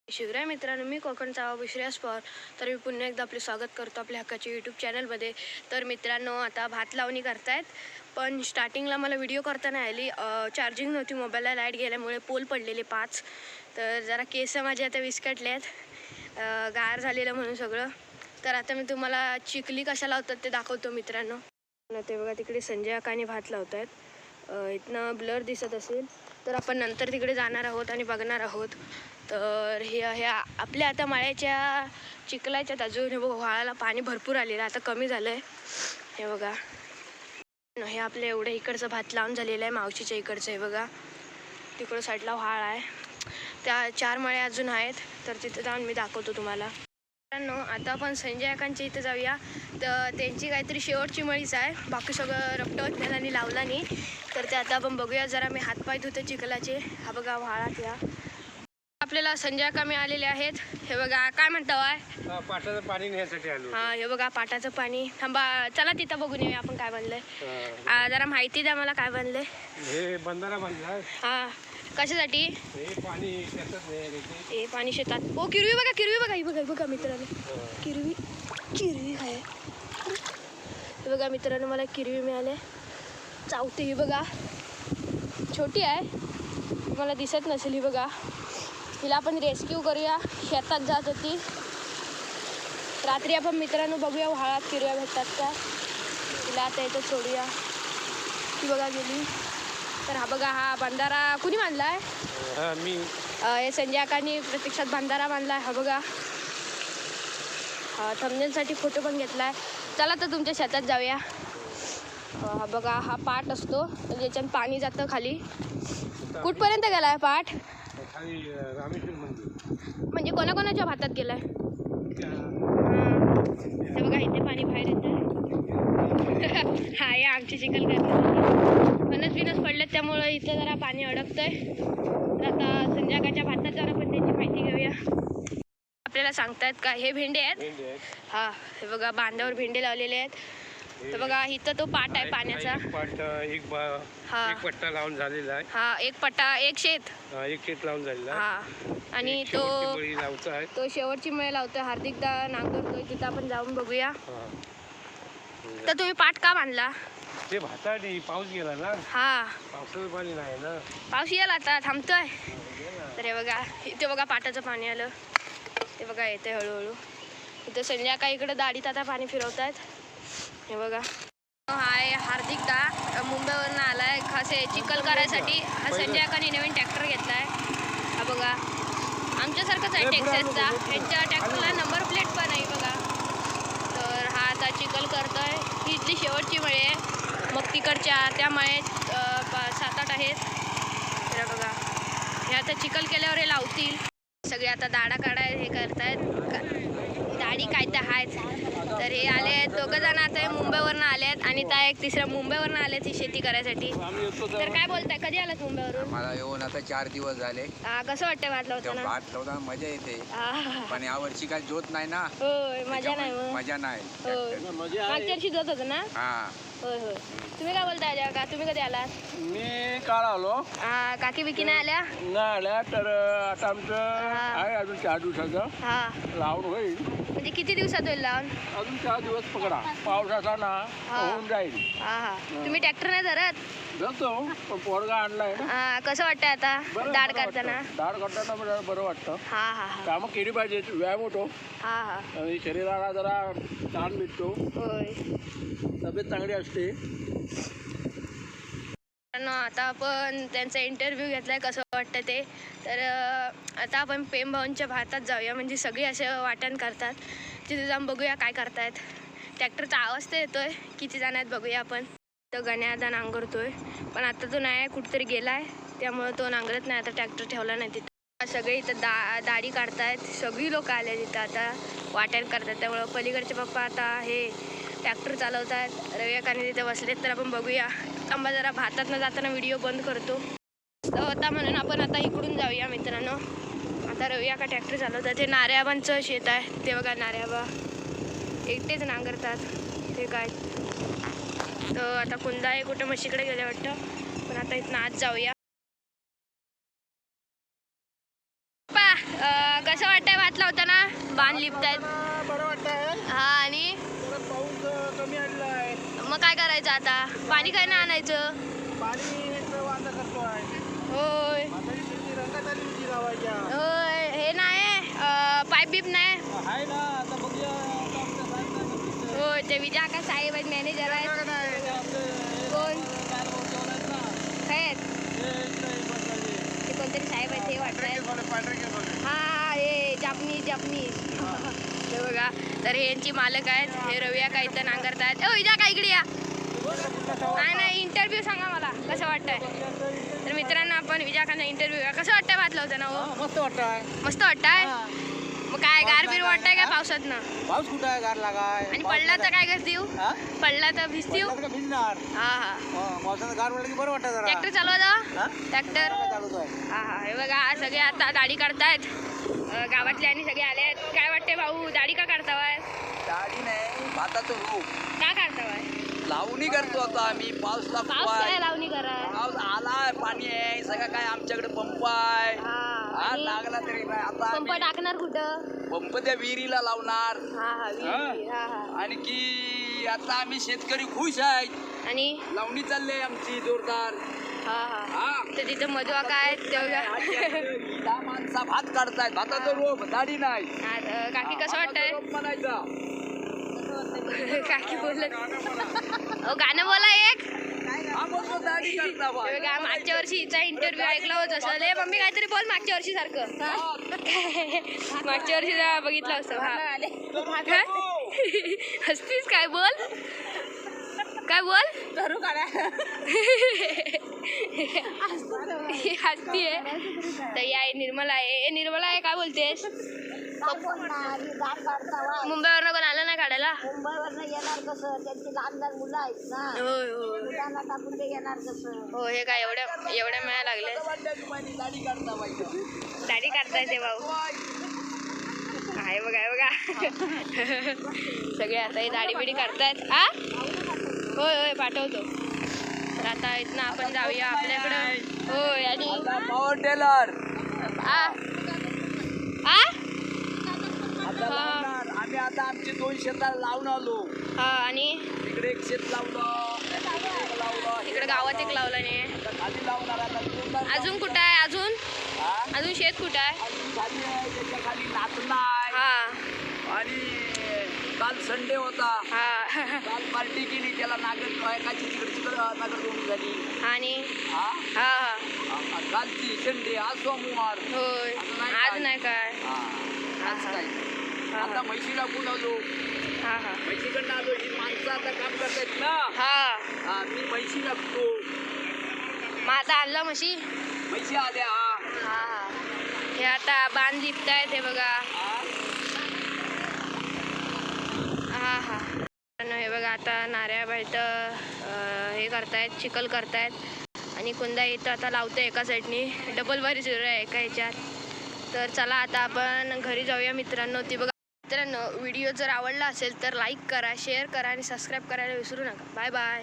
शिवराय मित्रांनो, मी कोकणचा विश्वास पवार. तर मी पुन्हा एकदा आपले स्वागत करतो आपल्या हक्काच्या यूट्यूब चॅनलमध्ये. तर मित्रांनो, आता भात लावणी करतायत, पण स्टार्टिंगला मला व्हिडिओ करताना आली चार्जिंग नव्हती मोबाईलला, लाईट गेल्यामुळे पोल पडलेले 5. तर जरा केस माझे आता विस्कटले आहेत, गार झालेलं म्हणून सगळं. तर आता मी तुम्हाला चिखली कशा लावतात ते दाखवतो मित्रांनो. ते बघा, तिकडे संजय आकाने भात लावत आहेत. इथनं ब्लर दिसत असेल, तर आपण नंतर तिकडे जाणार आहोत आणि बघणार आहोत. तर हे आपल्या आता माळ्याच्या चिखलाच्यात अजून हे बघा, व्हाळाला पाणी भरपूर आलेलं, आता कमी झालं आहे. हे बघा, हे आपल्या एवढं इकडचं भात लावून झालेलं आहे. मावशीच्या इकडचं हे बघा, तिकडं साईडला व्हाळ आहे. त्या 4 माळ्या अजून आहेत, तर तिथं जाऊन मी दाखवतो तुम्हाला. आता आपण संजय आकांच्या इथं जाऊया. तर त्यांची काहीतरी शेवटची मळीच आहे, बाकी सगळं रपटवत त्यांनी लावला नाही. तर ते आता आपण बघूया. जरा मी हातपाय धुते चिखलाचे. हा बघा व्हाळात या आपल्याला संजय आका मिळालेले आहेत. हे बघा, काय म्हणता वाय? पाटाचं पाणी नेण्यासाठी आलो. हा, हे बघा पाटाचं पाणी. थांबा, चला तिथं बघून येऊया आपण काय बनलंय. जरा माहिती द्या मला, काय बनलंय? हे बंधारा बांधला. हा, कशासाठी? हे पाणी शेतात न्यायला. हे पाणी शेतात. ओ, किरवी बघा, किरवी बघा, ही बघा, बघा मित्रांनो, किरवी किरवी आहे. हे बघा मित्रांनो, मला किरवी मिळाले. चावते, ही बघा, छोटी आहे, मला दिसत नसेल. ही बघा, हिला आपण रेस्क्यू करूया. शेतात जात होती रात्री. आपण मित्रांनो बघूया व्हाळात किरव्या भेटतात का. हिला आता इथं सोडूया. ही बघा गेली. तर हा बघा, हा बंधारा कुणी बांधला आहे? मी. हे संजय आकांनी प्रत्यक्षात बंधारा बांधला आहे. हा बघा, थंबनेलसाठी फोटो पण घेतला आहे. चला तर तुमच्या शेतात जाऊया. हा बघा, हा पाट असतो, ज्याच्यात पाणी जातं खाली. कुठपर्यंत गेला आहे पाट? म्हणजे कोणाकोणाच्या भातात गेलाय? हे बघा, इथे पाणी बाहेर येतं. हा, या आमची चिखल करते. फणस पडलेत, त्यामुळं इथं जरा पाणी अडकतंय. तर आता संजयाकाच्या भातात जरा पण त्याची माहिती घेऊया. आपल्याला सांगतायत का हे भेंडे आहेत? हा, हे बघा, बांधावर भेंडे लावलेले आहेत. तर बघा, इथं तो पाट आहे पाण्याचा. एक पट्टा लावून झालेला आहे. हा, एक पट्टा, एक शेत लावून झालेला आहे. हा, आणि तो शेवटची मळी लावतोय. हार्दिकदा नांगरतोय, तिथं आपण जाऊन बघूया. तर तुम्ही पाट का बांधला? ते भाताने पाऊस गेला ना. हा, पावसाचं पाणी नाही ना. पाऊस येईल आता, थांबतोय. तर हे बघा, इथे बघा पाटाचं पाणी आलं. ते बघा, येते हळूहळू. इथं संजय इकडे दाढीत आता पाणी फिरवतायत. हे बघा, हाय हार्दिकदा मुंबईवरून आलाय खास चिखल करायसाठी. संजय आकाने नवीन ट्रॅक्टर घेतलाय. हा बघा, आमच्यासारखंच आहे टेक्सासचा. यांच्या ट्रॅक्टरला नंबर प्लेट पण आहे बघा. तर हा आता चिखल करतोय. ही इथली शेवटची मळी आहे. मग तिकडच्या त्या मळ्यात 7-8 आहेत. तर बघा, हे आता चिखल केल्यावर हे लावतील. सगळे आता दाढा काढाय हे करतायत. दाढी काय तर आहेच. तर हे आले आहेत, 2 जण आता मुंबईवरून आले आहेत, आणि त्या एक तिसऱ्या मुंबईवरून आले ती शेती करायसाठी. तर काय बोलताय, कधी आलात मुंबईवरून? मला येऊन आता 4 दिवस झाले. कसं वाटतं भात लावताना? भात लावताना मजा येते, पण यावर्षी काय जोत नाही ना. होय, मजा नाही. मजा नाही. मागच्या वर्षी जोत होतं ना. हा, होय होय. तुम्ही काय बोलताय का, तुम्ही कधी आलात? मी काल आलो. काकी बिकी नाही आल्या? नाही आल्या. तर आता आमचं आहे अजून 4 दिवसाचं हा, लावून होईल. म्हणजे किती दिवसात होईल लावून? अजून 4 दिवस पकडा. पावसाचा ना होऊन जाईल. हा, तुम्ही ट्रॅक्टर नाही धरत? जातो, पण पोरगा आणलाय ना. कसं वाटतंय आता दाढ काढताना? दाढ काढताना बरं वाटतं. हा, कामं केली पाहिजे, व्यायाम होतो हा, आणि शरीराला जरा ताण भेटतो, होय. तब्येत चांगली असते. आता आपण त्यांचा इंटरव्ह्यू घेतलाय, कसं वाटतं ते. तर आता आपण पेमभाऊंच्या भातात जाऊया. म्हणजे सगळी असं वाटण करतात, तिथे जाऊन बघूया काय करतायत. ट्रॅक्टरचा आवाज तर येतोय, किती जण आहेत बघूया आपण. तर गण्या आता नांगरतोय, पण आता तो नाही, कुठेतरी गेलाय, त्यामुळे तो नांगरत नाही. आता ट्रॅक्टर ठेवला नाही तिथं. सगळे इथं दाढी काढतायत. सगळी लोक आले तिथं आता वाटण करतात. त्यामुळं पलीकडचे पप्पा आता हे ट्रॅक्टर चालवत आहेत. रविकाने तिथे बसलेत. तर आपण बघूया. थांबा जरा, भातातनं जाताना व्हिडिओ बंद करतो. तर आता म्हणून आपण आता इकडून जाऊया मित्रांनो. आता रविया का ट्रॅक्टर चालवतात. ते नार्याबांचं शेत आहे, ते बघा. नार्याबा एकटेच नांगरतात. ते काय, तर आता कुंदा आहे कुठं म्हशीकडे गेले वाटतं. पण आता इथनं आज जाऊया. कसं बांध लिपतायत. बरं वाटतंय. हा आणि जरा पाऊस कमी आलेला आहे. मग काय करायचं आता? पाणी काय नाही आणायचं. पाणी वांदा करतोय. होय म्हातारी शेती रंगात आली होती गावाच्या. होय. हे नाही पाईप बीप नाही. आहे ना, आता बघूया आता आमच्या साहेबांना. होय ते विजय आकाश साहेब आहेत, मॅनेजर आहेत. बघा ना, हे आपले कोण? गारगावचे आहेत ना. काय आहेत? हे इकडे बसलेले. ते कोणतरी साहेब आहेत ते वाटत. पांढरे केस वाले. हा हे जापनीज हे बघा. तर हे यांची मालक आहेत. हे रविया काही तर नांगरतायत. ओ विजय काय इकडे या. नाही इंटरव्ह्यू सांगा मला कसं वाटतंय. तर मित्रांनो आपण विजयाखांना इंटरव्ह्यू कसं वाटतंय भात लावताना. हो मस्त वाटतंय. मस्त वाटतंय. मग काय गार बीर वाटतंय काय पावसातनं. पाऊस कुठं आहे, गार लागाय. आणि पडला तर काय करते येऊ. पडला तर भिजतीव. भिजणार. हा हा पावसाचं गार वाटलं की बरं वाटतं जरा. ट्रॅक्टर चालवा जा. ट्रॅक्टर चालूच आहे. हा हा हे बघा सगळे आता दाढी काढतायत. गावातले आणि सगळे आले आहेत. काय वाटते भाऊ दाढी का काढतावाय. दाढी नाही भाताचं रोप का काढतावाय. लावणी करतो आता आम्ही. पाऊस पाऊस लागतो काय लावणी करा. पाऊस आलाय, पाणी आहे सगळं काय आमच्याकडे पंप आहे. हा आणि लागला तरी काय आता पंप आम्ही टाकणार कुठं. पंप त्या विहिरीला लावणार. हा हा विहीर. हा हा आणखी आता आम्ही शेतकरी खुश आहेत. आणि लावणी चालली आमची जोरदार. हा हा हा तर तिथं मधुआ काय तेवढ्या. दहा माणसा भात काढतायत. भाताचं रोप दाढी नाही. काकी कसं वाटतंय. रोप म्हणायचा. काकी बोलत गाणं बोला एक. हा बोलतो दाढी करता बा. हे बघा, मागच्या वर्षी हिचा इंटरव्ह्यू ऐकला होत असं. ले मम्मी काहीतरी बोल मागच्या वर्षी सारखं. मागच्या वर्षी बघितलं असतं. हा काय? हसतीस काय बोल. काय बोल धरू काढा. हसतीये. तर या निर्मला आहे. निर्मला आहे काय बोलतेस. मुंबईवरनं कोण आलं नाही काढायला. मुंबईवरनं येणार कसं, त्यांची लहान लहान मुलं आहेत ना, होय होय मुलांना टाकून ते येणार कसं. हो हे काय एवढ्या मिळायला लागले. दाढी करता पाहिजे. दाढी काढताय ते भाऊ. आहे बघा सगळे आता हे दाढी बिडी काढतायत. हा होय होय पाठवतो. तर आता इथनं आपण जाऊया आपल्याकडं. होय आणि पॉवर टेलर आ आ आता लावणार. आम्ही आता आमची 2 शेतात लावून आलो. हा आणि इकडे एक शेत लावलं, एक लावलं, इकडे गावात एक लावला नाही. आता खाली लावणार. आता अजून कुठं आहे. अजून हा? अजून शेत कुठं आहे. अजून खाली आहे, त्याच्या खाली नाचणं आहे. हा आणि काल संडे होता. हा काल पार्टी केली. त्याला नागर एकाची तिकडे नागर दोन झाली. आणि हा हा हा कालची संडे, आज सोमवार. होय आज नाही काय. हा आज काय. आता म्हशीला कोण आलो. हा हा म्हशीकडनं आलो. ही माणसं आता काम करतायत ना. हा मी म्हशी लागतो. माझा आणला म्हशी. म्हशी आल्या. हा हा हे आता बांध लिपतायत. हे बघा. हा हा हे बघा आता नाऱ्याबाईत हे करतायत, चिखल करतायत. आणि कुंदा इथं आता लावतोय एका साईडनी. डबल बारी सुरू आहे एका ह्याच्यात. तर चला आता आपण घरी जाऊया मित्रांनो. ती बघा मित्रांनो व्हिडिओ जर आवडला असेल तर लाईक करा, शेअर करा आणि सबस्क्राईब करायला विसरू नका. Bye bye.